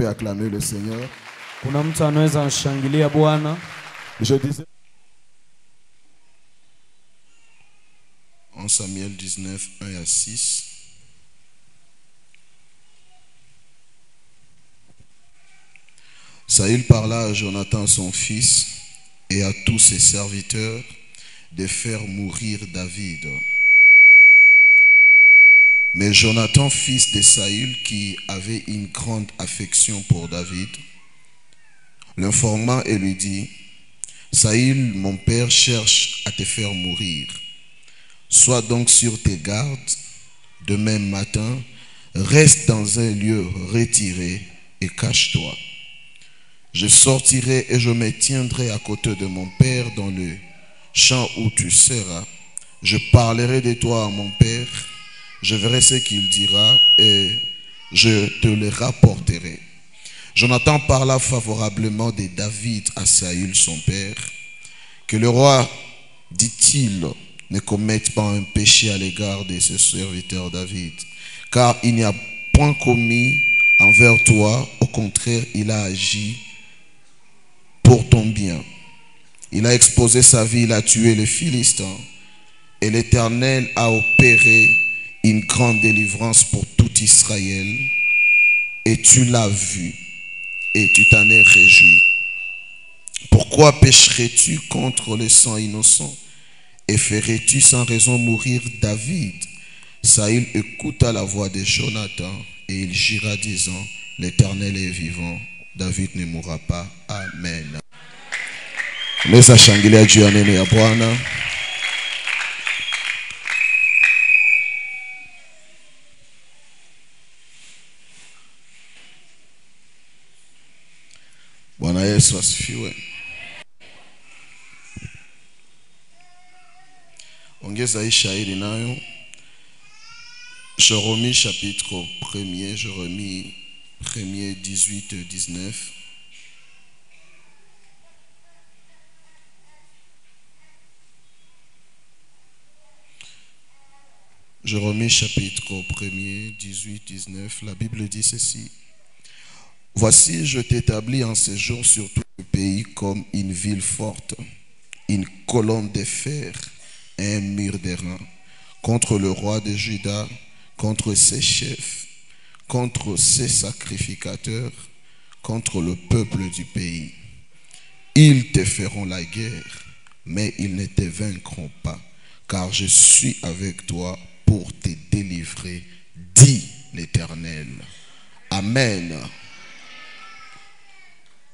peut acclamer le Seigneur? Kuna mtu anaweza mshangilia Bwana? Je disais en Samuel 19, 1 à 6. Saül parla à Jonathan son fils et à tous ses serviteurs de faire mourir David. Mais Jonathan, fils de Saül, qui avait une grande affection pour David, l'informa et lui dit: Saül, mon père, cherche à te faire mourir. Sois donc sur tes gardes. Demain matin, reste dans un lieu retiré et cache-toi. Je sortirai et je me tiendrai à côté de mon père dans le champ où tu seras. Je parlerai de toi à mon père. Je verrai ce qu'il dira et je te le rapporterai. Jonathan parla favorablement de David à Saül son père. Que le roi, dit-il, ne commette pas un péché à l'égard de ce serviteur David, car il n'y a point commis envers toi, au contraire, il a agi pour ton bien. Il a exposé sa vie, il a tué les Philistins, et l'Éternel a opéré une grande délivrance pour tout Israël, et tu l'as vu, et tu t'en es réjoui. Pourquoi pécherais-tu contre le sang innocent, et ferais-tu sans raison mourir David? Saül écouta la voix de Jonathan, et il jura disant: l'Éternel est vivant, David ne mourra pas. Amen. Unaweza shangilia juu ya neno ya Bwana. Bwana Yesu asifiwe. Ongeza hii shairi nayo. Je remis chapitre 1er, je remis 1er 18 19. Je remis chapitre 1er 18 19. La Bible dit ceci: Voici, je t'établis en séjour sur tout le pays comme une ville forte, une colonne de fer et un mur d'airain, contre le roi de Juda, contre ses chefs, contre ses sacrificateurs, contre le peuple du pays. Ils te feront la guerre, mais ils ne te vaincront pas, car je suis avec toi pour te délivrer, dit l'Éternel. Amen.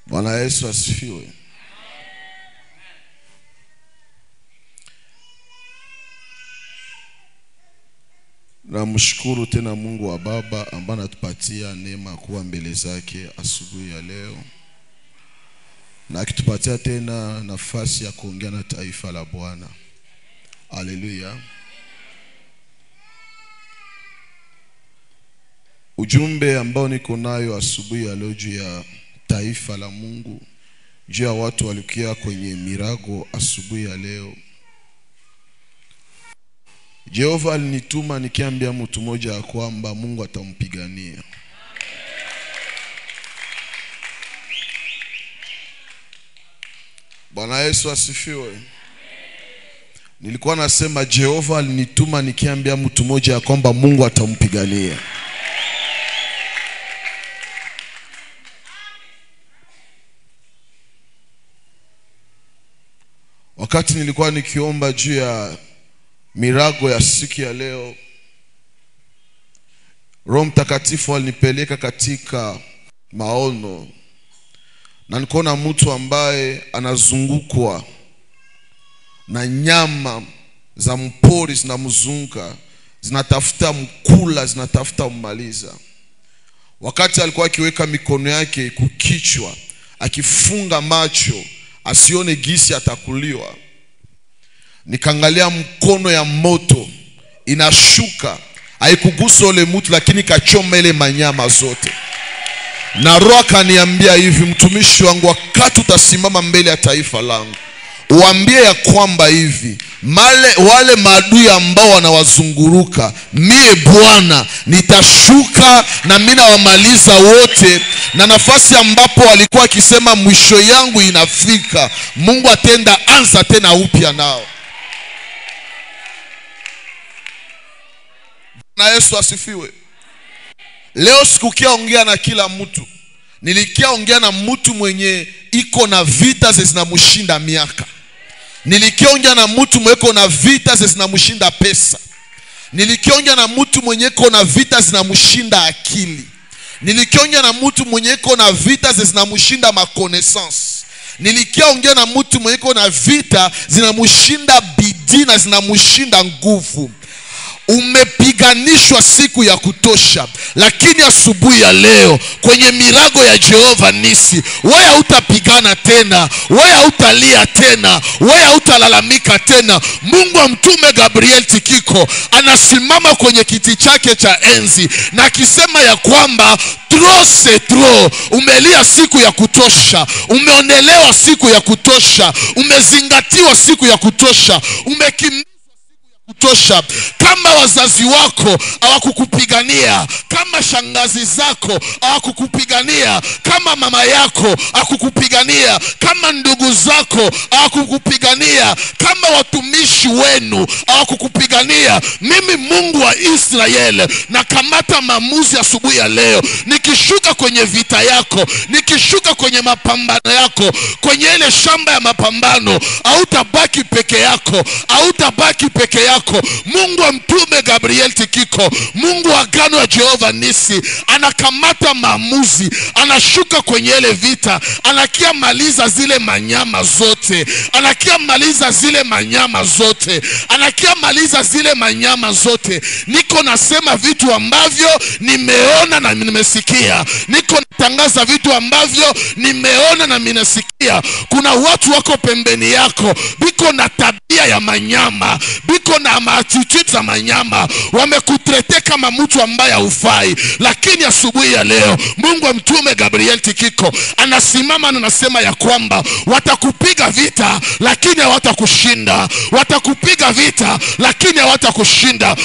Bwana Yesu asifiwe. Namshukuru tena Mungu wa Baba ambaye anatupatia neema kuwa mbele zake asubuhi ya leo, na akitupatia tena nafasi ya kuongea na taifa la Bwana. Haleluya. Ujumbe ambao niko nayo asubuhi ya leo juu ya taifa la Mungu, juu ya watu walikia kwenye mirago asubuhi ya leo. Jehova alinituma nikiambia mtu mmoja ya kwamba Mungu atampigania. Bwana Yesu asifiwe. Nilikuwa nasema Jehova alinituma nikiambia mtu mmoja ya kwamba Mungu atampigania. Wakati nilikuwa nikiomba juu ya mirago ya siku ya leo, Roho Mtakatifu alinipeleka katika maono, na nikaona mtu ambaye anazungukwa na nyama za mpori zinamzunguka, zinatafuta mkula, zinatafuta mmaliza. Wakati alikuwa akiweka mikono yake kukichwa, akifunga macho asione gisi atakuliwa, nikaangalia mkono ya moto inashuka, haikugusa ole mtu lakini kachoma ile manyama zote. Na Roho akaniambia hivi, mtumishi wangu, wakati utasimama mbele ya taifa langu, uambie ya kwamba hivi wale maadui ambao wanawazunguruka, mie Bwana nitashuka na mimi nawamaliza wote. Na nafasi ambapo walikuwa akisema mwisho yangu inafika, Mungu atenda anza tena upya nao. Na Yesu asifiwe. Leo sikukia ongea na kila mtu. Nilikia ongea na mtu mwenye iko na vita zinamshinda miaka. Nilikia ongea na mtu mwenye iko na vita zinamshinda pesa. Nilikia ongea na mtu mwenye iko na vita zinamshinda akili. Nilikia ongea na mtu mwenye iko na vita zinamshinda makonaissance. Nilikia ongea na mtu mwenye iko na vita zinamshinda bidii na zinamshinda nguvu. Umepiganishwa siku ya kutosha, lakini asubuhi ya leo kwenye mirago ya Jehova Nisi, wewe hautapigana tena, wewe hautalia tena, wewe hautalalamika tena. Mungu wa Mtume Gabriel Tikiko anasimama kwenye kiti chake cha enzi na akisema ya kwamba trop c'est trop. Umelia siku ya kutosha, umeonelewa siku ya kutosha, umezingatiwa siku ya kutosha, kutosha. Kama wazazi wako hawakukupigania, kama shangazi zako hawakukupigania, kama mama yako hawakukupigania, kama ndugu zako hawakukupigania, kama watumishi wenu hawakukupigania, mimi Mungu wa Israeli nakamata maamuzi asubuhi ya leo, nikishuka kwenye vita yako, nikishuka kwenye mapambano yako, kwenye ile shamba ya mapambano, hautabaki peke yako, hautabaki peke yako. Mungu wa Mtume Gabriel Tikiko, Mungu wa agano ya Jehova Nisi, anakamata maamuzi, anashuka kwenye ile vita, anakia maliza zile manyama zote, anakia maliza zile manyama zote, anakia maliza zile manyama zote. Niko nasema vitu ambavyo nimeona na nimesikia, niko natangaza vitu ambavyo nimeona na nimesikia. Kuna watu wako pembeni yako biko na tabia ya manyama, biko na attitude za manyama, wamekutrete kama mtu ambaye haufai. Lakini asubuhi ya leo Mungu wa Mtume Gabriel Tikiko anasimama na anasema ya kwamba watakupiga vita lakini hawatakushinda, watakupiga vita lakini hawatakushinda,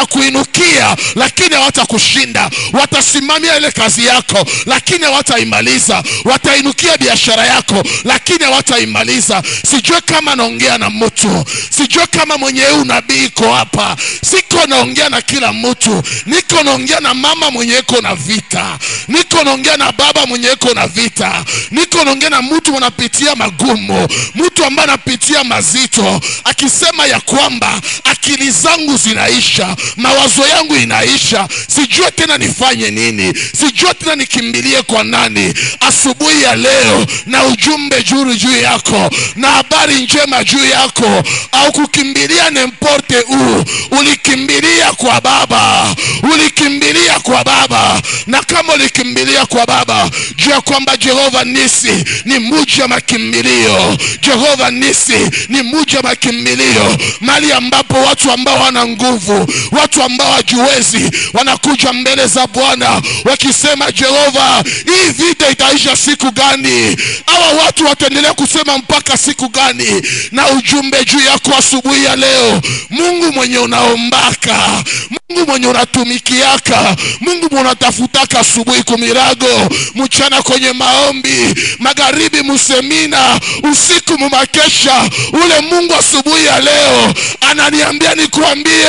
watakuinukia lakini hawatakushinda, watasimamia ile kazi yako lakini hawataimaliza, watainukia biashara yako lakini hawataimaliza. Sijue kama naongea na mtu, sijue kama mwenye unabii iko hapa, siko naongea na kila mtu. Niko naongea na mama mwenye iko na vita, niko naongea na baba mwenye iko na vita, niko naongea na mtu anapitia magumu, mtu ambaye anapitia mazito, akisema ya kwamba akili zangu zinaisha, mawazo yangu inaisha, sijue tena nifanye nini, sijue tena nikimbilie kwa nani. Asubuhi ya leo na ujumbe juu yako, na habari njema juu yako, au kukimbilia n'importe où, ulikimbilia kwa Baba, ulikimbilia kwa Baba. Na kama ulikimbilia kwa Baba, jua kwamba Jehova Nisi ni mji wa makimbilio. Jehova Nisi ni mji wa makimbilio, mali ambapo watu ambao wana nguvu, watu ambao hawajiwezi, wanakuja mbele za Bwana wakisema, Jehova, hii vita itaisha siku gani? Hawa watu wataendelea kusema mpaka siku gani? Na ujumbe juu yako asubuhi ya leo, Mungu mwenye unaombaka, Mungu mwenye unatumikiaka, Mungu mwenye unatafutaka asubuhi kumirago, mchana kwenye maombi, magharibi musemina, usiku mumakesha, ule Mungu asubuhi ya leo ananiambia nikuambie,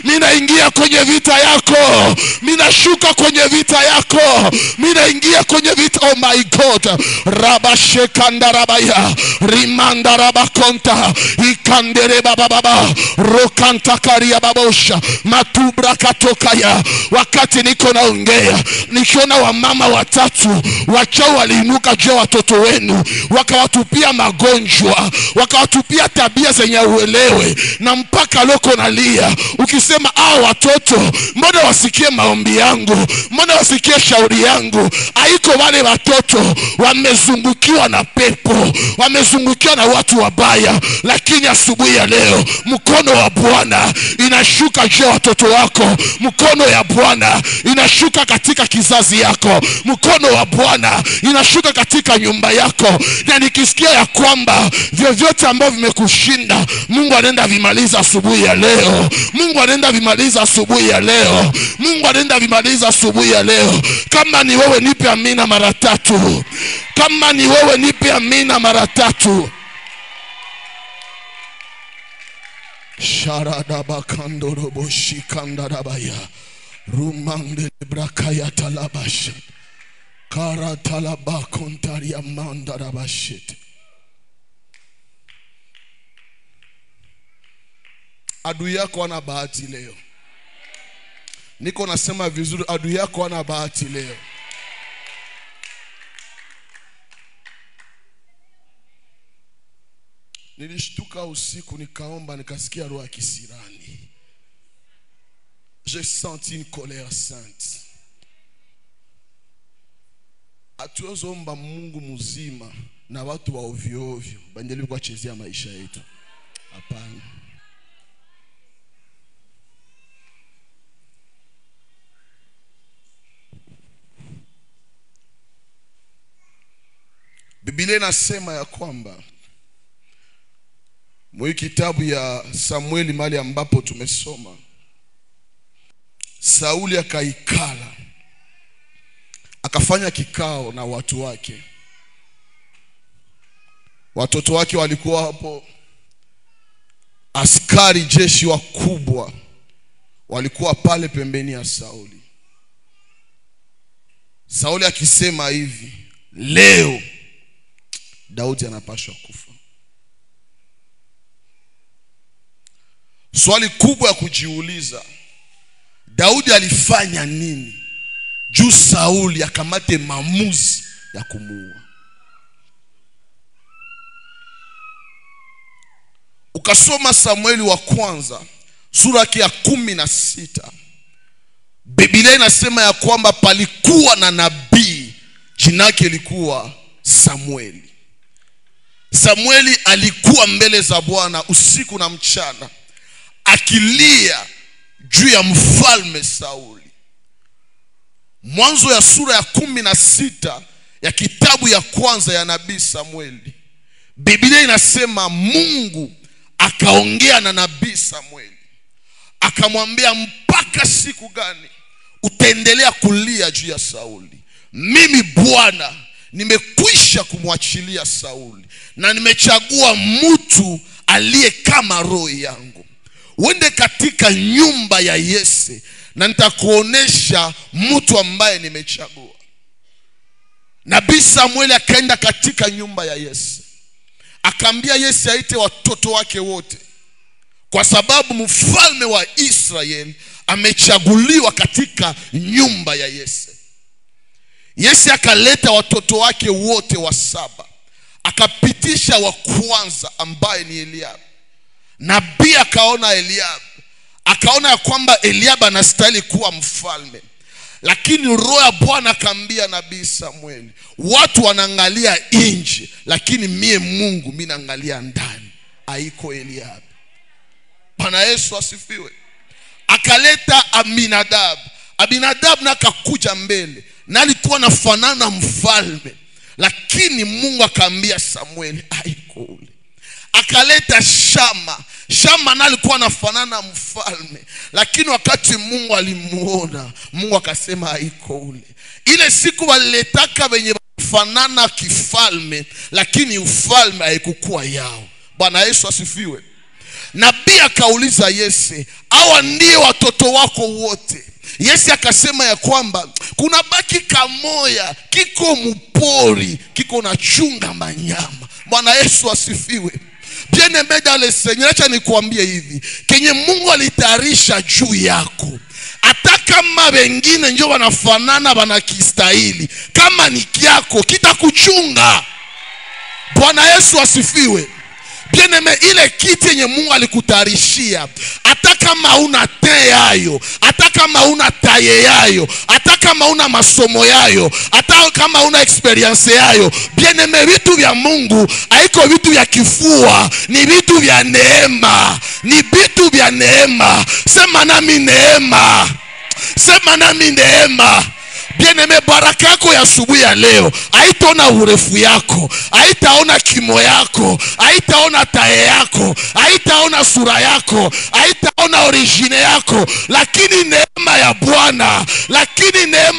ninaingia kwenye vita yako, ninashuka kwenye vita yako, ninaingia kwenye vita. Oh my God, rabashekandarabaya, rimandarabakonta, ikandereba baba, rokanta karia babosha, matubra katokaya. Wakati niko naongea, nikiona wamama watatu wachao waliinuka juu watoto wenu, wakawatupia magonjwa, wakawatupia tabia zenye uelewe, na mpaka loko nalia ukisema, watoto mbona wasikie maombi yangu, mbona wasikie shauri yangu? Haiko wale watoto wamezungukiwa na pepo, wamezungukiwa na watu wabaya. Lakini asubuhi ya leo mkono wa Bwana inashuka juu watoto wako. wako. Mkono ya Bwana inashuka katika kizazi yako. Mkono wa Bwana inashuka katika nyumba yako. Na nikisikia ya kwamba vyovyote ambavyo vimekushinda, Mungu anaenda vimaliza asubuhi ya leo. Mungu anaenda vimaliza asubuhi ya leo. Mungu anaenda vimaliza asubuhi ya leo. Kama ni wewe nipe amina mara 3. Kama ni wewe nipe amina mara 3. Sharada bakando robo shikanda rabaya rumande brakaya talabash kara talaba kontaria manda rabashit. Adui yako ana bahati leo. Niko nasema vizuri, adui yako ana bahati leo. Nilishtuka usiku nikaomba, nikasikia roho ya kisirani. J'ai senti une colère sainte. Hatuwezi omba Mungu mzima na watu wa ovyo ovyo bandeli kwa chezea maisha yetu. Hapana. Biblia inasema ya kwamba mwa kitabu ya Samueli mahali ambapo tumesoma, Sauli akaikala, akafanya kikao na watu wake. Watoto wake walikuwa hapo, askari jeshi wakubwa walikuwa pale pembeni ya Sauli. Sauli akisema hivi, leo Daudi anapaswa kufa. Swali kubwa ya kujiuliza, Daudi alifanya nini juu Sauli akamate maamuzi ya kumuua? Ukasoma Samueli wa kwanza sura ya 16, Biblia inasema ya kwamba palikuwa na nabii jina lake lilikuwa Samueli. Samueli alikuwa mbele za Bwana usiku na mchana akilia juu ya mfalme Sauli. Mwanzo ya sura ya 16 ya kitabu ya kwanza ya nabii Samueli, Biblia inasema Mungu akaongea na nabii Samueli, akamwambia, mpaka siku gani utaendelea kulia juu ya Sauli? Mimi Bwana nimekwisha kumwachilia Sauli na nimechagua mtu aliye kama roho yangu. Uende katika nyumba ya Yese na nitakuonesha mtu ambaye nimechagua. Nabii Samueli akaenda katika nyumba ya Yese, akaambia Yese aite watoto wake wote, kwa sababu mfalme wa Israeli amechaguliwa katika nyumba ya Yese. Yese akaleta watoto wake wote wa 7, akapitisha wa kwanza ambaye ni Eliab. Nabii akaona Eliab, akaona ya kwamba Eliab anastahili kuwa mfalme. Lakini roho ya Bwana akamwambia nabii Samueli, watu wanaangalia nje, lakini mie Mungu mimi naangalia ndani. Haiko Eliab. Bwana Yesu asifiwe. Akaleta Aminadab. Aminadab na akakuja mbele, na alikuwa anafanana mfalme, lakini Mungu akamwambia Samueli haiko ule. Akaleta Shama. Shama na alikuwa anafanana mfalme, lakini wakati Mungu alimuona, Mungu akasema haiko ule. Ile siku waliletaka wenye fanana kifalme, lakini ufalme haikukuwa yao. Bwana Yesu asifiwe. Nabii akauliza Yese, hawa ndio watoto wako wote? Yese akasema ya kwamba kuna baki kamoya kiko mpori, kiko na chunga manyama. Bwana Yesu asifiwe. Bien-aimé dans le Seigneur, acha nikuambie hivi, kenye Mungu alitayarisha juu yako, hata kama wengine ndio wanafanana wanakistahili, kama ni kyako kitakuchunga. Bwana Yesu asifiwe. Bien-aimé, ile kiti yenye Mungu alikutayarishia, hata kama una te yayo, hata kama una taye yayo, hata kama una masomo yayo, hata kama una experience yayo, bien-aimé, vitu vya Mungu haiko vitu vya kifua, ni vitu vya neema. Ni vitu vya neema. Sema nami neema. Sema nami neema. Bien-aimé, baraka yako ya asubuhi ya leo haitaona urefu yako, haitaona kimo yako, haitaona taye yako, haitaona sura yako, haitaona origine yako, lakini neema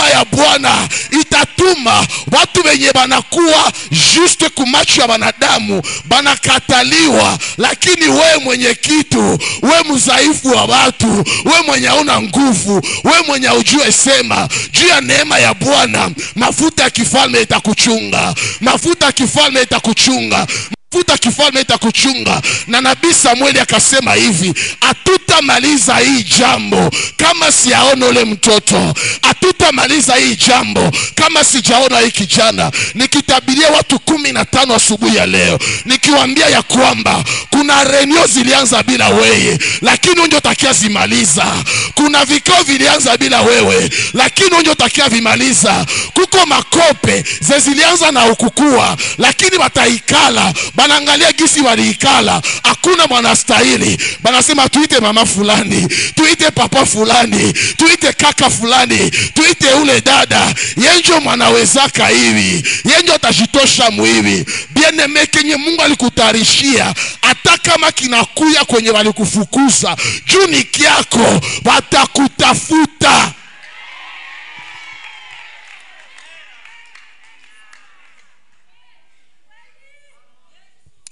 ya Bwana, itatuma watu wenye banakuwa juste kumacho ya wanadamu banakataliwa, lakini we mwenye kitu, we mzaifu wa watu, we mwenye una nguvu, we mwenye ujue sema juu ya neema ya Bwana, mafuta ya kifalme itakuchunga. Mafuta ya kifalme itakuchunga. Mafuta ya kifalme itakuchunga. Na nabii Samueli akasema hivi, hatutamaliza hii jambo kama siyaona ule mtoto. Hatutamaliza hii jambo kama sijaona hii kijana. Nikitabiria watu 15 asubuhi ya leo, nikiwaambia ya kwamba kuna renio zilianza bila wewe, lakini unjo takia zimaliza. Kuna vikao vilianza bila wewe, lakini unjo takia vimaliza. Kuko makope zilianza na ukukua, lakini wataikala. Banangalia gisi waliikala, hakuna mwanastahili. Banasema tuite mama fulani, tuite papa fulani, tuite kaka fulani, tuite ule dada, yenjo mwanawezaka hivi, yenjo tajitosha muhivi. Bien-aimé, kenye Mungu alikutayarishia, hata kama kinakuya kwenye walikufukuza, juu ni kiako, watakutafuta.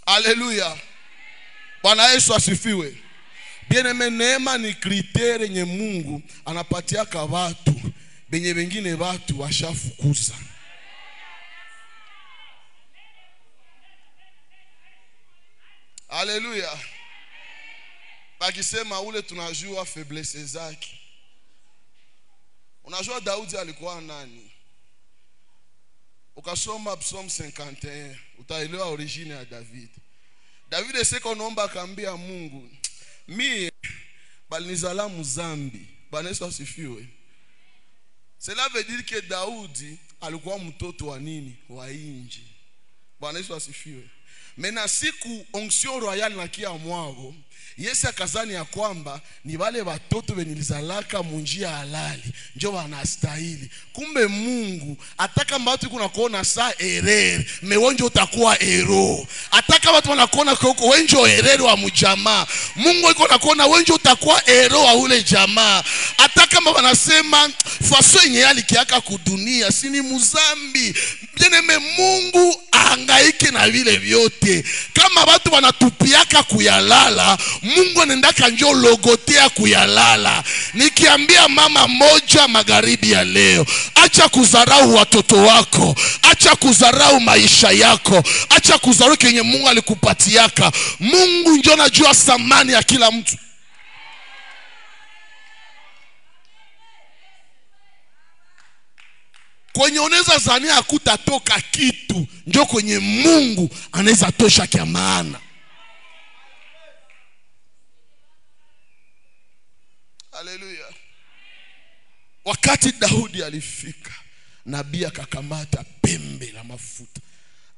Haleluya. Bwana Yesu asifiwe. Bien-aimé, neema ni kritere yenye Mungu anapatiaka watu benye wengine watu washafukuza. Haleluya. Bakisema ule tunajua faiblesse zake. Unajua Daudi alikuwa nani? Ukasoma Psalm 51, utaelewa origine ya David. David seko naomba akaambia Mungu, mimi balinizala mzambi. Bwana Yesu asifiwe. Cela veut dire que Daudi alikuwa mtoto wa nini? Wa inji. Bwana Yesu asifiwe. Mena siku onction royale na kia mwao, Yesu akazani ya kwamba ni wale watoto wenilizalaka munjia halali njo wanastahili. Kumbe Mungu ataka watu kuna kuona saa erreur, mewonjo utakuwa hero. Ataka watu wanakuona koko wenjo herero wa mjamaa, Mungu yuko nakuona wenjo utakuwa hero wa ule jamaa. Ataka kama wanasema faso yenye alikiaka kudunia sini muzambi. Bien-aimé, Mungu hangaike na vile vyote. Kama watu wanatupiaka kuyalala, Mungu anaendaka njo logotea kuyalala. Nikiambia mama moja magharibi ya leo, acha kudharau watoto wako, acha kudharau maisha yako, acha kudharau kenye Mungu alikupatiaka. Mungu njo anajua thamani ya kila mtu. Kwenye unaweza zania hakutatoka kitu, njo kwenye Mungu anaweza tosha kia maana. Haleluya. Wakati Daudi alifika, nabii akakamata pembe la mafuta,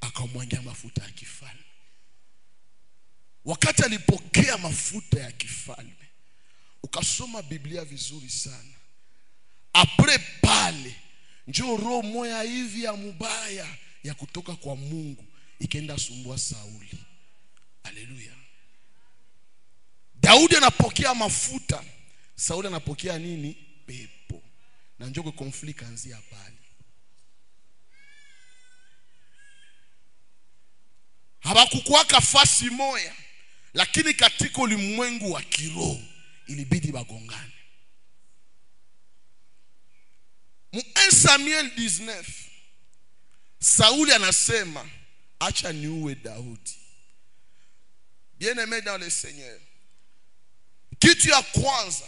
akamwangia mafuta ya kifalme. Wakati alipokea mafuta ya kifalme, ukasoma Biblia vizuri sana, apre pale njoo roho moya hivi ya mubaya ya kutoka kwa Mungu ikaenda sumbua Sauli. Haleluya. Daudi anapokea mafuta, Sauli anapokea nini? Pepo. Na njoo konflikt anzia pale. Habakukuwaka fasi moya, lakini katika ulimwengu wa kiroho ilibidi bagongane. Mu 1 Samuel 19, Sauli anasema acha niue Daudi. Bien-aimé dans le Seigneur, kitu ya kwanza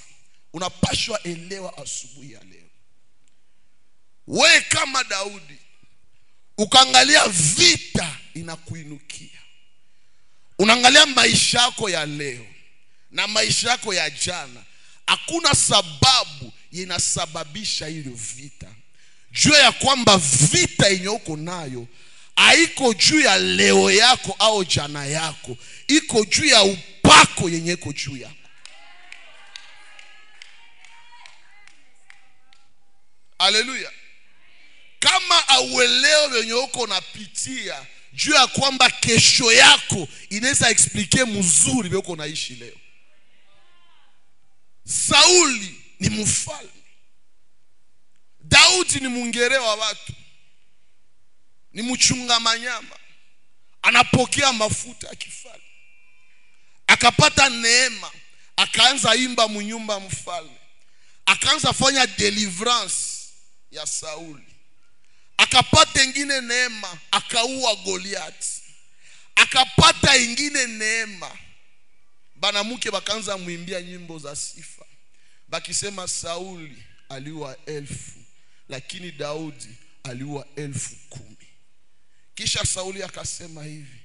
unapashwa elewa asubuhi ya leo, wewe kama Daudi ukaangalia vita inakuinukia, unaangalia maisha yako ya leo na maisha yako ya jana, hakuna sababu inasababisha hilo vita. Jua ya kwamba vita yenye uko nayo haiko juu ya leo yako au jana yako, iko juu ya upako yenye iko juu yako. Haleluya. Kama auelewe yenye uko napitia, jua ya kwamba kesho yako inaweza explique mzuri vile uko naishi leo. Sauli ni mfalme, Daudi ni mungere wa watu, ni mchunga manyama, anapokea mafuta ya kifalme, akapata neema, akaanza imba mnyumba mfalme, akaanza fanya deliverance ya Sauli, akapata ingine neema, akaua Goliath, akapata ingine neema, banamuke bakaanza muimbia nyimbo za sifa, bakisema Sauli aliua 1000 lakini Daudi aliua 10,000. Kisha Sauli akasema hivi,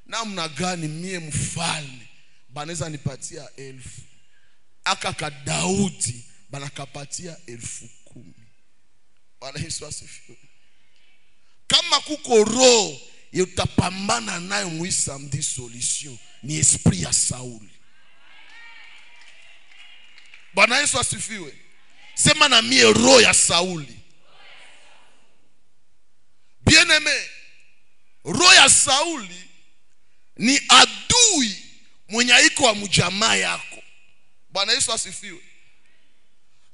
namna gani mie mfalme banaweza nipatia 1000, akaka Daudi banakapatia 10,000. Bwana Yesu asifiwe. Kama kuko roho utapambana nayo muisamdi solution, ni esprit ya Sauli. Bwana Yesu asifiwe. Sema na mie roho ya Sauli. Bien-aimé, roho ya Sauli ni adui mwenye iko wa mjamaa yako. Bwana Yesu asifiwe.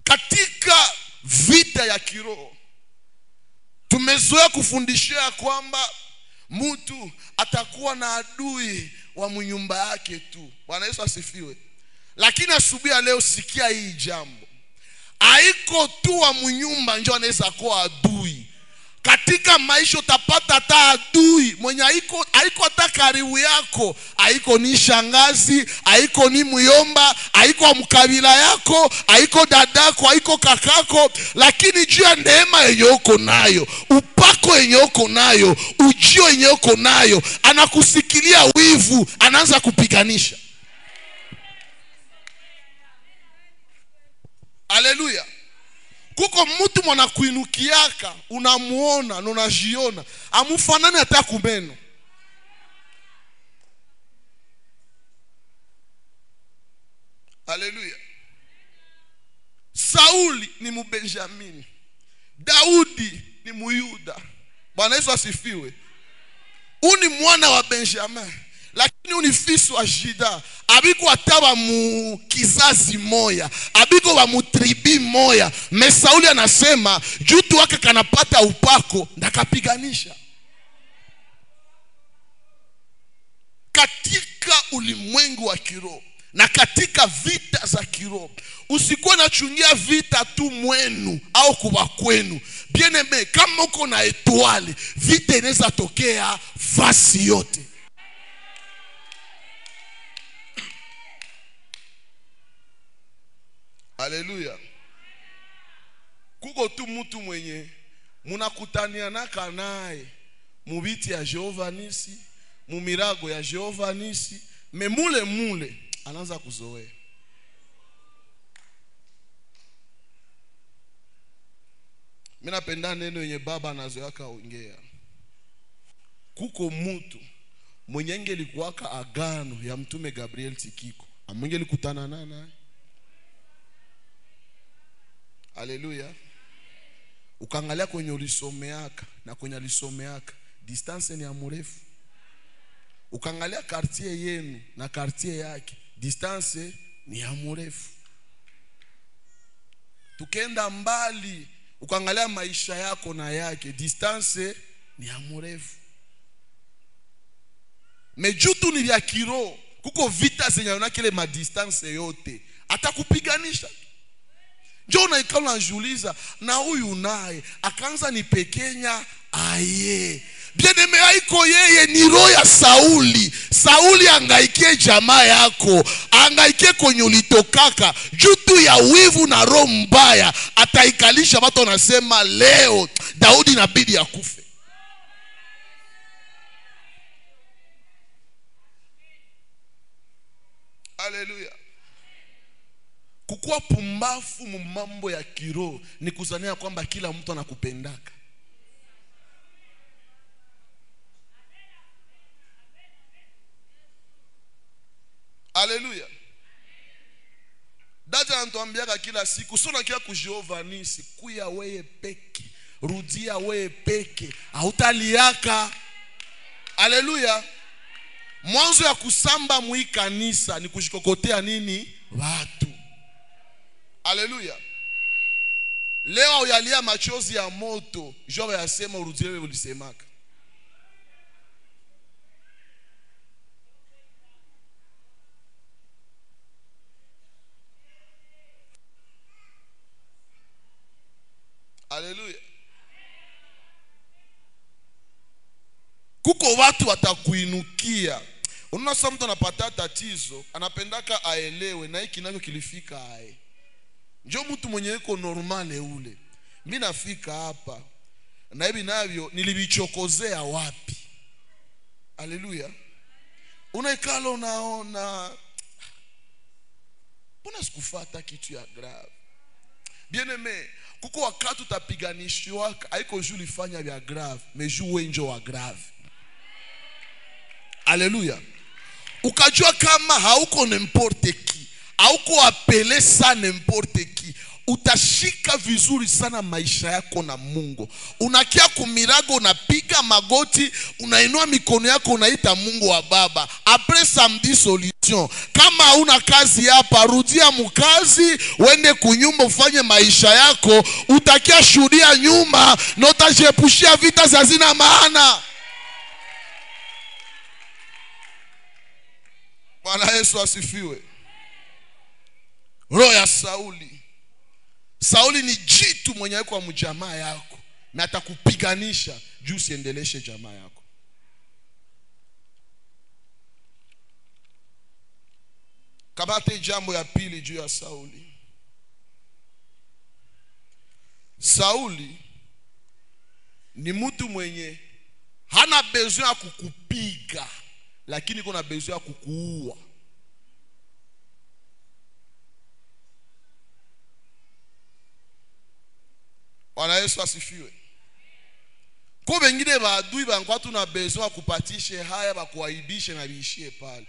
Katika vita ya kiroho tumezoea kufundishia kwamba mtu atakuwa na adui wa mnyumba yake tu. Bwana Yesu asifiwe. Lakini asubuhi leo sikia hii jambo. Haiko tu wa mnyumba ndio anaweza kuwa adui. Katika maisha utapata hata adui mwenye haiko hata karibu yako, haiko ni shangazi, haiko ni muyomba, haiko mkabila yako, haiko dadako, haiko kakako, lakini juu ya neema yenye uko nayo, upako yenye uko nayo, ujio yenye uko nayo, anakusikilia wivu, anaanza kupiganisha. Haleluya. Kuko mtu mwana kuinukiaka, unamuona na unajiona amufanani hata kumeno. Haleluya. Sauli ni Mbenjamini, Daudi ni Muyuda. Bwana Yesu asifiwe. Uni mwana wa Benjamin, lakini uni fils wa Juda. Abiko ataba mu kizazi moya, abiko wa mutribi moya. Me Sauli anasema jutu wake kanapata upako ndakapiganisha. Katika ulimwengu wa kiroho na katika vita za kiroho, usikuwa nachungia vita tu mwenu au kuwa kwenu. Bien-aimé, kama uko na etoile, vita inaweza tokea fasi yote. Haleluya. Kuko tu mtu mwenye munakutania naka naye mubiti ya Jehova nisi, mumirago ya Jehova nisi, mule anaanza kuzoea. Mimi napenda neno yenye baba anazoea kaongea. Kuko mtu mwenye angelikuwaka agano ya mtume Gabriel Tikiko, amungelikutana naye. Haleluya. Ukaangalia kwenye ulisomeaka na kwenye alisomeaka, distance ni ya mrefu. Ukaangalia quartier yenu na quartier yake, distance ni ya mrefu. Tukenda mbali, ukaangalia maisha yako na yake, distance ni ya mrefu. Mejutu ni vya kiroho, kuko vita zenye unakile ma distance yote atakupiganisha. Jona ikala najuliza na huyu naye akaanza ni pekenya aye. Bien-aimé, haiko yeye, ni roho ya Sauli. Sauli angaikie jamaa yako, angaikie kwenye ulitokaka, jutu ya wivu na roho mbaya ataikalisha watu wanasema leo Daudi inabidi akufe. Haleluya. Kukuwa pumbafu mambo ya kiroho ni kuzania kwamba kila mtu anakupendaka. Haleluya. Dada anatuambiaka kila siku, sio nakia kujehova nisi, kuya wewe peke, rudia wewe peke, hautaliaka. Haleluya. Mwanzo ya kusamba mwi kanisa ni kushikokotea nini? Watu. Haleluya. Leo uyalia machozi ya moto, joba yasema urudie wewe ulisemaka. Haleluya. Kuko watu watakuinukia. Unaona sasa mtu anapata tatizo, anapendaka aelewe na hiki nacho kilifika ae. Njoo mtu mwenye yuko normale ule. Mimi nafika hapa na hivi navyo nilivichokozea wapi? Haleluya. Unaikalo unaona mbona sikufuata kitu ya grave. Bien aimé, kuko wakati utapiganishwa haiko juu lifanya vya grave, mais juu wenjo wa grave. Haleluya. Ukajua kama hauko n'importe qui, hauko apele sa n'importe qui, utashika vizuri sana maisha yako na Mungu. Unakia kumirago, unapiga magoti, unainua mikono yako, unaita Mungu wa Baba. Après samedi solution. Kama hauna kazi hapa, rudia mkazi, wende kunyumba ufanye maisha yako, utakia shuhudia nyuma na utajepushia vita za zina maana. Bwana Yesu asifiwe. Roho ya Sauli. Sauli ni jitu mwenye yuko wa mjamaa yako, na atakupiganisha juu usiendeleshe jamaa yako. Kabate jambo ya pili juu ya Sauli. Sauli ni mtu mwenye hana besoin ya kukupiga, lakini kuna besoin ya kukuua. Bwana Yesu asifiwe. Kwa wengine maadui wanakuwa tuna besoin ya kupatishe haya bakuaibishe na biishie pale.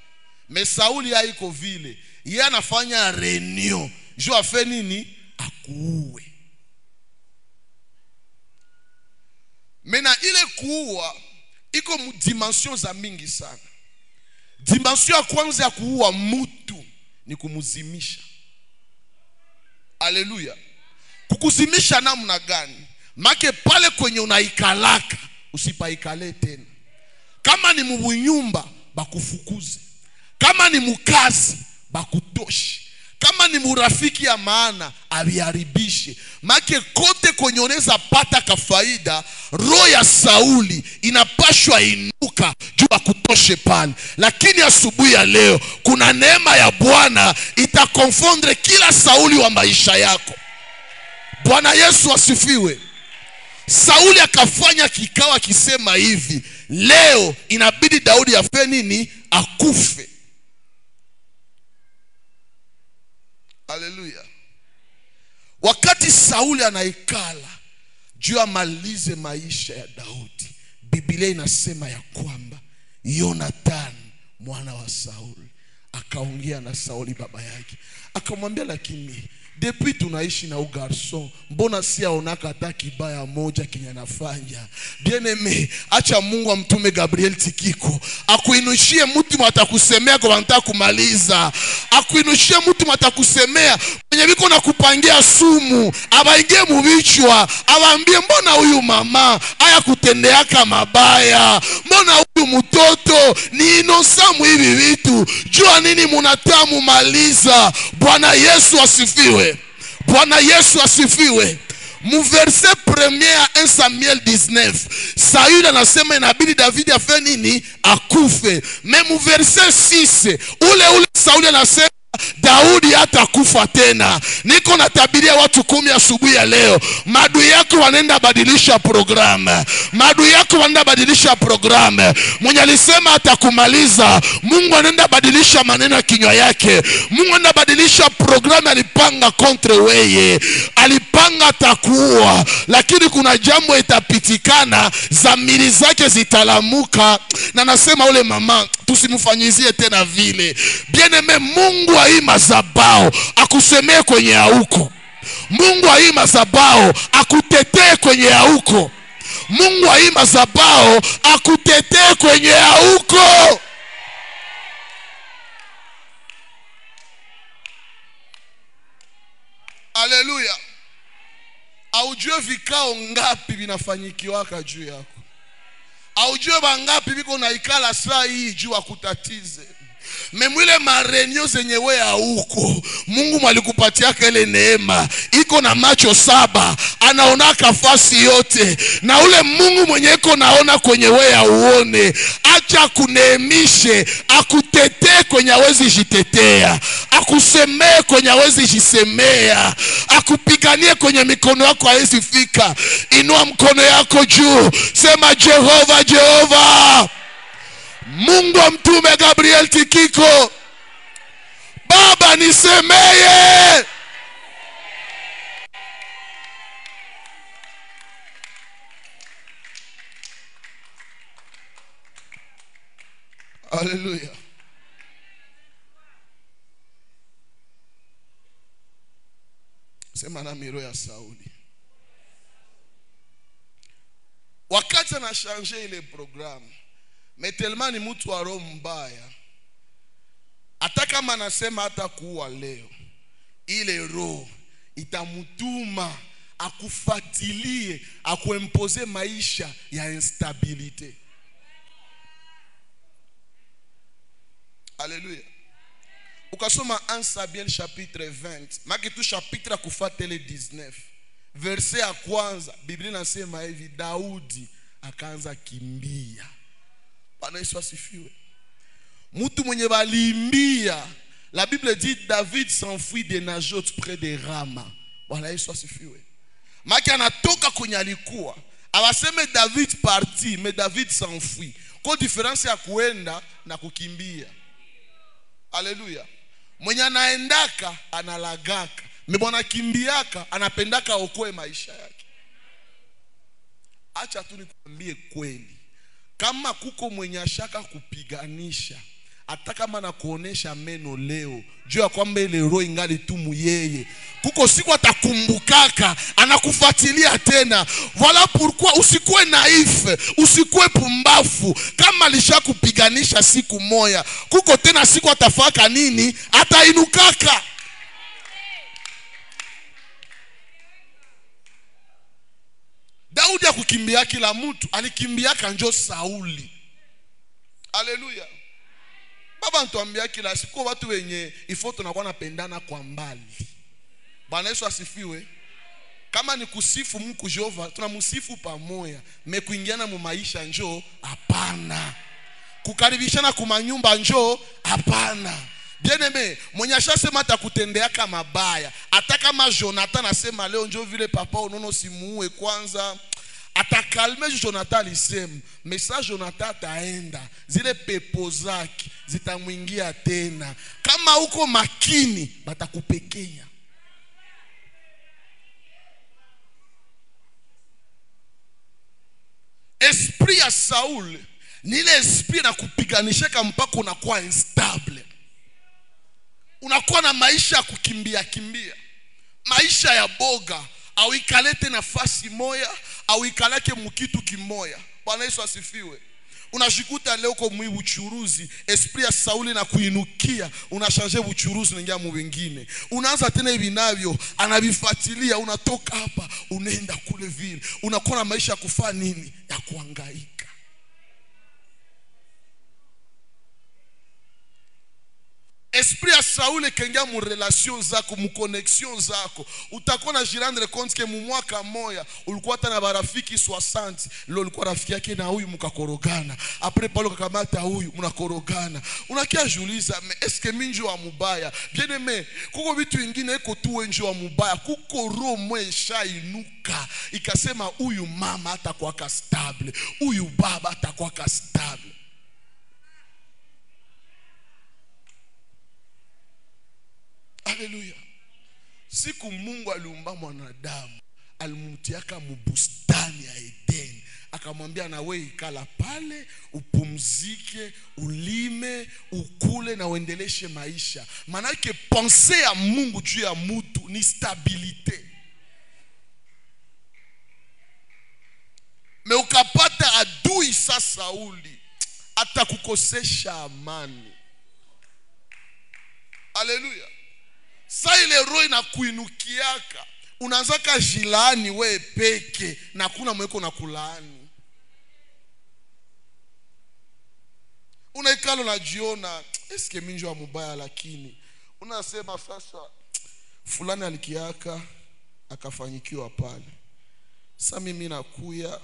Me Sauli haiko vile. Yeye anafanya reunion. Jo afe nini? Akuue. Mena ile kuua iko dimension za mingi sana. Dimension ya kwanza ya kuua mtu ni kumuzimisha. Haleluya. Kukuzimisha namna gani? Make pale kwenye unaikalaka usipaikale tena. Kama ni munyumba bakufukuze. Kama ni mukazi bakutoshi. Kama ni murafiki ya maana abiharibishe. Make kote kwenye unaweza pata kafaida, roho ya Sauli inapashwa inuka juu akutoshe pale. Lakini asubuhi ya leo kuna neema ya Bwana itakonfondre kila Sauli wa maisha yako. Bwana Yesu asifiwe. Sauli akafanya kikao akisema hivi, leo inabidi Daudi afe nini? Akufe. Haleluya. Wakati Sauli anaikala juu amalize maisha ya Daudi, Biblia inasema ya kwamba Jonathan mwana wa Sauli akaongea na Sauli baba yake, akamwambia, lakini depuis tunaishi na ugarson, mbona si aonaka hata kibaya moja kinye nafanya? Bien aimé, acha Mungu amtume Gabriel Tikiko akuinushie mtu atakusemea kwa wanataka kumaliza. Akuinushie mtu atakusemea kwenye biko na kupangia sumu, abaingie mubichwa, awaambie mbona huyu mama haya kutendeaka mabaya, mbona huyu mtoto ni inosamu hivi vitu, jua nini munatamu maliza. Bwana Yesu asifiwe. Bwana Yesu asifiwe. Mu verset premier 1 Samuel 19, Sauli anasema inabidi David afe nini? Akufe. Mais mu verset 6, ule Sauli anasema Daudi hatakufa tena. Niko natabiria watu 10 asubuhi ya leo. Maadui yako wanaenda badilisha programu. Maadui yako wanaenda badilisha programu. Mwenye alisema atakumaliza, Mungu anaenda badilisha maneno ya kinywa yake. Mungu anaenda badilisha programu alipanga kontre weye. Alipanga atakuua, lakini kuna jambo itapitikana, dhamiri zake zitalamuka. Na nasema ule mama, tusimfanyizie tena vile. Bien-aimé, Mungu wa hii mazabao akusemee kwenye hauko. Mungu wa hii mazabao akutetee kwenye hauko. Mungu wa hii mazabao akutetee kwenye hauko. Haleluya. Aujue vikao ngapi vinafanyikiwaka juu yako. Aujue bangapi biko naikala saa hii juu akutatize. Memwile marenyo zenye wewe hauko, Mungu mwalikupatia ile neema. Iko na macho 7, anaona kafasi yote. Na ule Mungu mwenye iko naona kwenye wewe hauone, acha kuneemishe, akutetee kwenye hawezi jitetea, akusemee kwenye hawezi jisemea, akupiganie kwenye mikono yako hawezi fika. Inua mkono yako juu, sema Jehova, Jehova. Mungu wa mtume Gabriel Tikiko, Baba nisemeye. Haleluya. Sema na miro ya Sauli. Wakati na changer ile programu, metelma ni mtu wa roho mbaya. Hata kama anasema hata kuua leo, ile roho itamutuma akufatilie, akuempoze maisha ya instabilite. Alléluia. Ukasoma 1 Samuel chapitre 20, makitu chapitre kufatele 19, verset ya kwanza, Biblia inasema hivi: Daudi akaanza kimbia. Bwana Yesu asifiwe. Mtu mwenye balimbia, la Bible dit David s'enfuit de Najot près de Rama. Bwana Yesu asifiwe. Maki anatoka kwenye alikuwa. Awaseme David parti, mais David s'enfuit. Kwa difference ya kuenda na kukimbia. Haleluya. Mwenye anaendaka analagaka, mbona kimbiaka anapendaka okoe maisha yake. Acha tu nikwambie kweli. Kama kuko mwenye ashaka kupiganisha, hata kama na kuonesha meno leo, jua kwamba ile roho ingali tumu yeye. Kuko siku atakumbukaka, anakufuatilia tena. Voilà pourquoi usikuwe naif, usikuwe pumbafu. Kama alishakupiganisha siku moja, kuko tena siku atafaka nini, atainukaka. Daudi akukimbia kila mtu, alikimbia kanjo Sauli. Haleluya. Baba ntuambia kila siku watu wenye ifo tunakuwa napendana kwa mbali. Bwana Yesu asifiwe. Kama ni kusifu Mungu Jehova, tunamusifu pamoja. Mekuingiana mu maisha njoo, hapana. Kukaribishana kuma nyumba njoo, hapana. Bien-aimé, mwenye ashasema atakutendea kama mabaya. Hata kama Jonathan asema leo njoo vile papa unono simuue kwanza, atakalme Jonathan alisema, message Jonathan ataenda, zile pepo zake zitamwingia tena. Kama uko makini batakupekea. Esprit ya Saul ni ile esprit na kupiganisha mpaka unakuwa instable. Unakuwa na maisha ya kukimbia kimbia, maisha ya boga, au ikalete nafasi moya, au ikalake mukitu kimoya. Bwana Yesu asifiwe. Unashikuta leo kwa mwi uchuruzi, esprit ya Sauli na kuinukia, unashange uchuruzi unaingia mu wengine. Unaanza tena hivi navyo, anavifuatilia, unatoka hapa, unaenda kule vile. Unakuwa na maisha ya kufanya nini? Ya kuhangaika. Esprit ya Sauli kengia mu relation zako, mu connexion zako, utakuwa na jirandre compte ke mu mwaka moya ulikuwa hata na barafiki 60, leo ulikuwa rafiki yake na huyu mkakorogana, après palo kakamata huyu mnakorogana. Unakia juliza, est-ce que minjo wa mubaya? Bien aimé, kuko vitu vingine iko tu wenjo wa mubaya, kuko roho mwesha inuka ikasema huyu mama atakuwa stable, huyu baba atakuwa stable. Haleluya. Siku Mungu aliumba mwanadamu, alimutiaka mubustani ya Edeni, akamwambia na wewe ikala pale, upumzike, ulime, ukule na uendeleshe maisha. Maana yake pense ya Mungu juu ya mtu ni stabilite. Me ukapata adui sasa Sauli, atakukosesha amani. Haleluya. Sa ile roho inakuinukiaka, unaanza jilani we peke na kuna mweko na kulaani. Unaikalo na jiona, eske minjo wa mubaya, lakini unasema sasa fulani alikiaka akafanyikiwa pale. Sasa mimi nakuya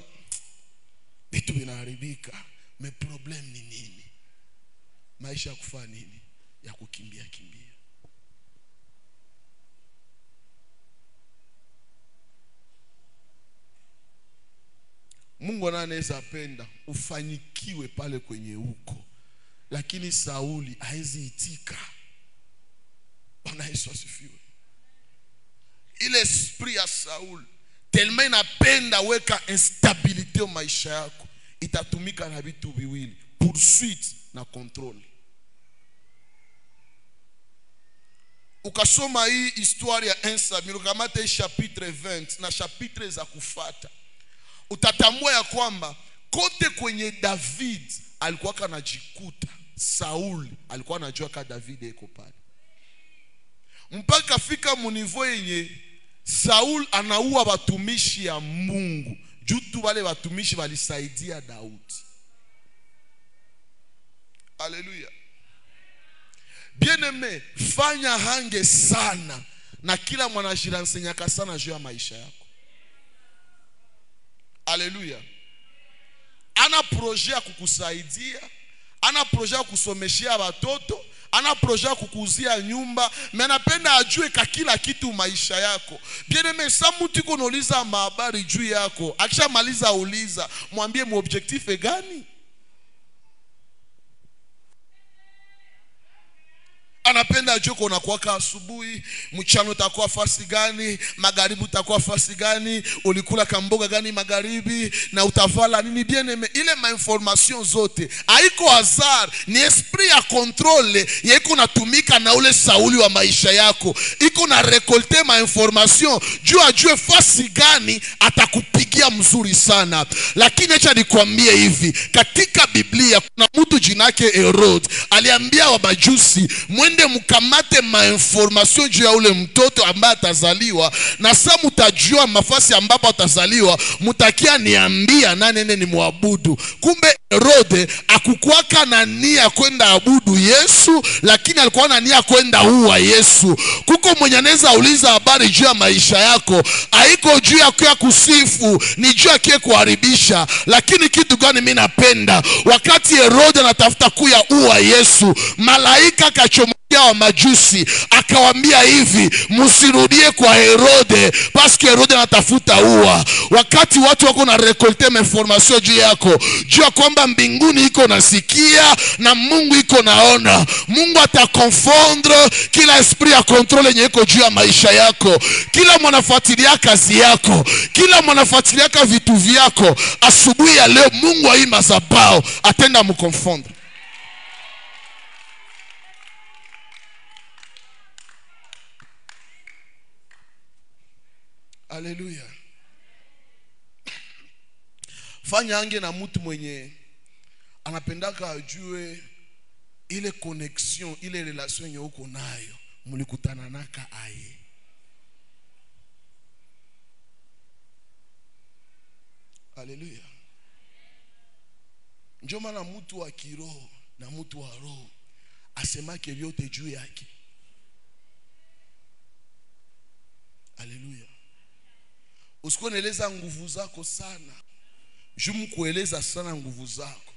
vitu vinaharibika. Me problem ni nini? Maisha ya kufanya nini? Ya kukimbia kimbia. Mungu anaweza penda ufanyikiwe pale kwenye uko, lakini Sauli haezi itika. Bwana Yesu asifiwe. Ile esprit ya Sauli tellement inapenda weka instabilité au maisha yako, itatumika na vitu viwili, poursuite na control. Ukasoma hii histoire ya 1 Samuel, ukamata hii chapitre 20 na chapitre za kufata, utatambua ya kwamba kote kwenye David alikuwa kanajikuta, Sauli alikuwa anajua ka David eko pale. Mpaka fika munivo yenye Saul anaua watumishi ya Mungu, jutu wale watumishi walisaidia Daudi. Haleluya. Bien aimé, fanya hange sana na kila mwanajiransenya sana juu ya maisha yako. Haleluya. Ana projet ya kukusaidia, ana projet ya kusomeshia watoto, ana projet ya kukuzia nyumba, menapenda ajue ka kila kitu maisha yako. Bien aimé, sa mtu iko nauliza mahabari juu yako, akisha maliza uliza, mwambie mu objectif gani? Anapenda ajue kuna kuwaka asubuhi, mchana utakuwa fasi gani, magharibi utakuwa fasi gani, ulikula kamboga gani magharibi, na utavala nini. Bien aimé, ile ma information zote haiko hasard, ni esprit ya contrôle yeko natumika na ule Sauli wa maisha yako. Iko na récolter ma information juu ajue fasi gani atakupigia mzuri sana. Lakini acha nikwambie hivi, katika Biblia kuna mtu jinake Herod aliambia wa majusi, mwende mkamate ma information juu ya ule mtoto ambaye atazaliwa, na sasa mtajua mafasi ambapo atazaliwa, mtakia niambia na nene ni muabudu. Kumbe Herode akukuaka na nia kwenda abudu Yesu, lakini alikuwa na nia kwenda uwa Yesu. Kuko mwenye anaweza uliza habari juu ya maisha yako, haiko juu ya kwa kusifu, ni juu ya kia kuharibisha. Lakini kitu gani mimi napenda, wakati Herode anatafuta kuya uwa Yesu, malaika kachomokia wa majusi akawambia hivi, msirudie kwa Herode, paske Herode anatafuta uwa. Wakati watu wako na rekolte information juu yako, jua kwamba mbinguni iko nasikia na Mungu iko naona. Mungu atakonfondre kila esprit ya control yenye iko juu ya maisha yako. Kila mwanafuatilia kazi yako, kila mwanafuatilia vitu vyako, asubuhi ya leo Mungu wa hii madhabahu atenda mkonfondre. Haleluya. Fanya ange na mtu mwenye anapendaka ajue ile connection, ile relation yenye uko nayo, mlikutana naka aye. Haleluya. Njoma na mtu wa kiroho na mtu wa roho asemake vyote juu yake. Haleluya. Usikueleza nguvu zako sana. Jumu kueleza sana nguvu zako.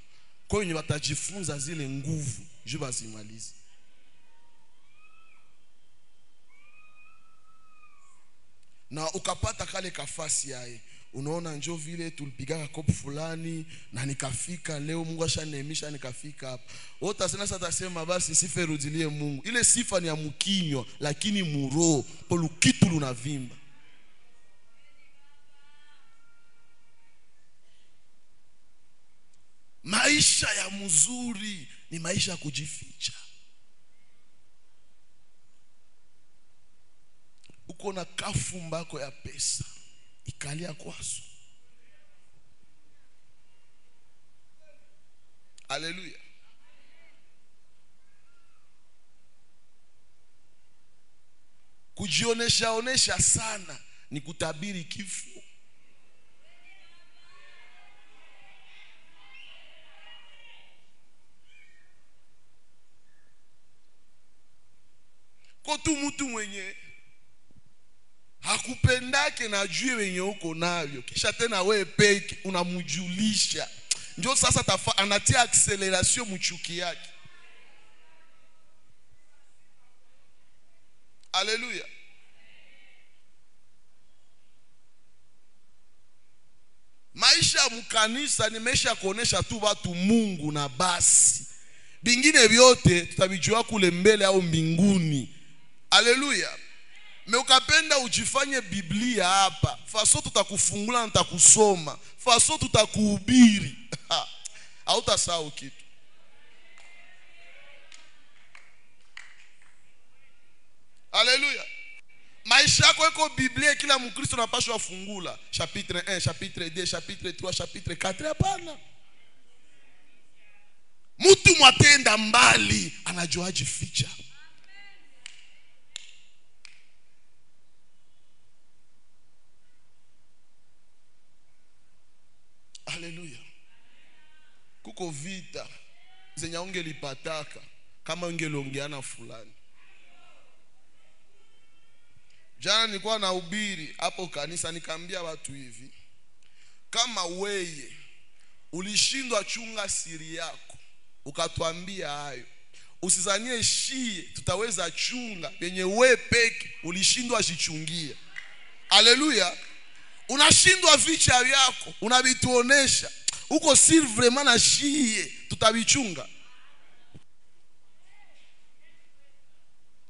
Kwa hiyo watajifunza zile nguvu, juu bazimalize. Na ukapata kale kafasi yae. Unaona njoo vile tulipiga kopu fulani na nikafika leo, Mungu ashanemisha nikafika hapa. Ota sana sasa tasema basi sifa irudilie Mungu. Ile sifa ni ya mkinyo lakini muro polu kitu lunavimba. Maisha ya mzuri ni maisha ya kujificha. Uko na kafumbako ya pesa ikalia kwaso. Haleluya. Kujionesha sana ni kutabiri kifo. Kwa tu mtu mwenye hakupendake na jue wenye uko navyo, kisha tena wewe peke unamujulisha, ndio sasa anatia acceleration mchuki yake. Haleluya. Maisha ya mkanisa ni maisha kuonesha tu watu Mungu na basi. Bingine vyote tutabijua kule mbele au mbinguni. Haleluya. Meukapenda ujifanye Biblia hapa. Faso tutakufungula na tutakusoma. Faso tutakuhubiri. Hautasahau kitu. Haleluya. Maisha yako iko Biblia, kila Mkristo anapaswa fungula. Chapitre 1, chapitre 2, chapitre 3, chapitre 4 hapana. Mtu mwatenda mbali anajua jificha. Haleluya. Kuko vita zenye ungelipataka kama ungelongeana fulani. Jana nilikuwa nahubiri hapo kanisa, nikaambia watu hivi: kama weye ulishindwa chunga siri yako ukatuambia hayo, usizanie shie tutaweza chunga yenye wewe peke ulishindwa jichungia. Haleluya. Unashindwa vicha vyako unavituonesha, uko siri vraiment na shie tutavichunga.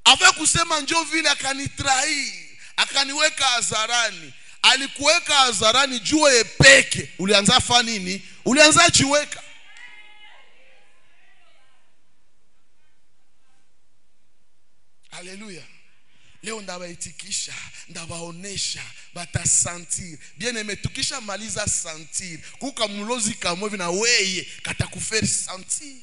Afa kusema njoo vile akanitrai, akaniweka hadharani. Alikuweka hadharani juu peke, ulianza fa nini? Ulianza jiweka. Haleluya. Leo ndabaitikisha, ndabaonesha, batasentir. Bien aimé, tukisha maliza sentir, kuka mulozi kamwe na weye katakuferi sentir.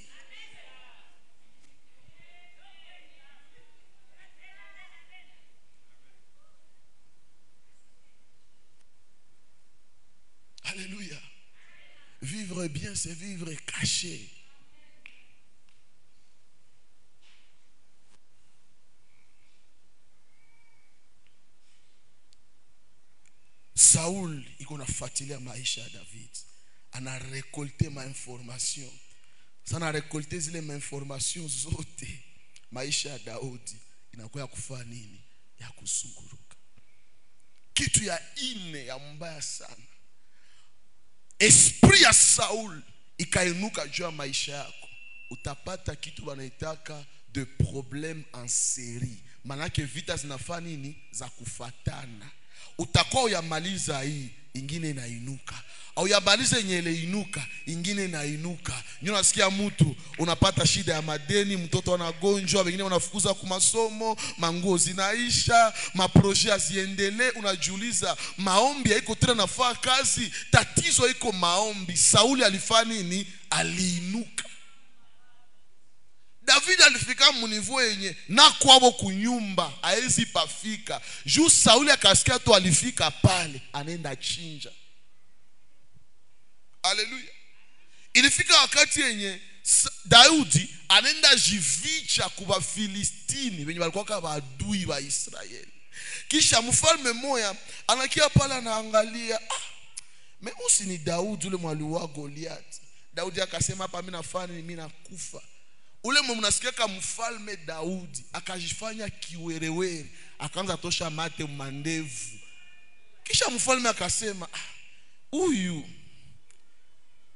Alléluia. Vivre bien, c'est vivre caché. Saul iko nafuatilia maisha ya David, ana récolter ma information. Sana récolter zile ma information zote. Maisha ya Daudi inakuwa ya kufanya nini? Ya kusunguruka. Kitu ya ine ya mbaya sana. Esprit ya Saul ikainuka juu ya maisha yako, utapata kitu wanaitaka de problème en série. Manake vita zinafanya nini? Za kufatana. Utakuwa uyamaliza hii, ingine inainuka. Au yabalize nyele inuka, ingine inainuka. Nyo nasikia mtu unapata shida ya madeni, mtoto anagonjwa, wengine wanafukuza kwa masomo, manguo zinaisha, maproje asiendelee, unajiuliza maombi haiko tena nafaa kazi, tatizo iko maombi. Sauli alifanya nini? Aliinuka. David alifika munivo yenye na kwabo kunyumba haezi pafika. Juu Sauli akasikia tu alifika pale, anaenda chinja. Haleluya. Ilifika wakati yenye Daudi anaenda jivicha kuba Filistini wenye walikuwa kama adui wa Israeli. Kisha mfalme moya anakia pale anaangalia, usi ni Daudi ule mwaliwa Goliath. Daudi akasema hapa mimi nafanya mimi nakufa. Ule mnasikia kama mfalme Daudi akajifanya kiwerewere, akaanza tosha mate mandevu. Kisha mfalme akasema, huyu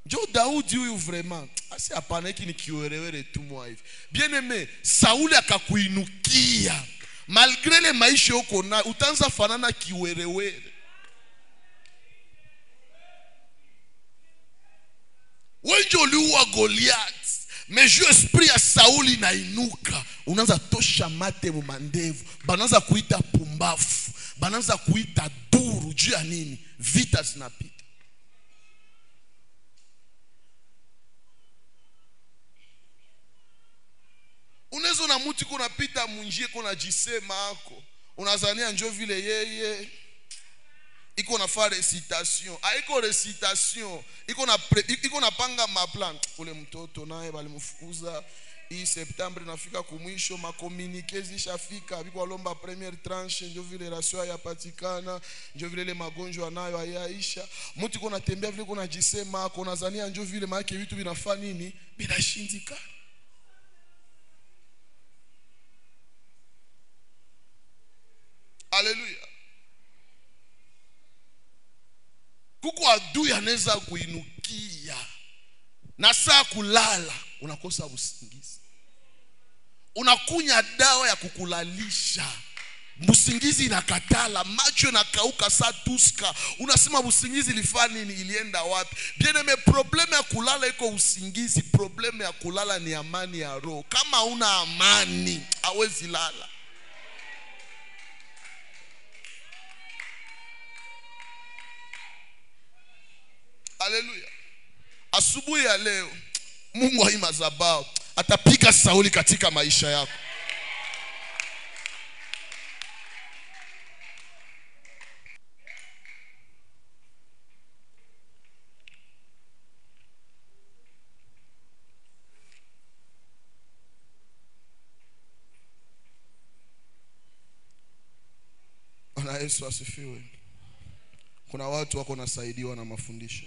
ndio Daudi huyu vraiment. Asi hapana, hiki ni kiwerewere tu mwa hivi. Bien aimé, Sauli akakuinukia. Malgré le maisha uko na utaanza fanana kiwerewere. Wenjo uliua Goliath, mais je esprit ya Sauli na inuka, unaanza tosha mate mu mandevu, banaanza kuita pumbafu, banaanza kuita duru. Juu ya nini? Vita zinapita. Unezo na mtu kuna pita munjie kuna jisema ako, unazania njo vile yeye iko na fa recitation. Haiko recitation, iko na panga maplan. Ule mtoto naye balimfukuza hii Septembre nafika kumwisho, makomunike zishafika, biko alomba première tranche, njo vile rasio ya patikana, njo vile le magonjwa nayo ayaisha. Mtu kuna tembea vile kuna jisema ako, unazania njo vile maana vitu vinafaa nini binashindikana. Haleluya. Kuko adui anaweza kuinukia na saa kulala unakosa usingizi. Unakunya dawa ya kukulalisha, usingizi inakatala, macho yanakauka saa tuska. Unasema usingizi ilifanya nini, ilienda wapi? Bien aimé, problème ya kulala iko usingizi, problème ya kulala ni amani ya roho. Kama una amani hawezi lala. Haleluya. Asubuhi ya leo Mungu wa madhabahu atapiga Sauli katika maisha yako. Bwana Yesu asifiwe. Kuna watu wako nasaidiwa na mafundisho.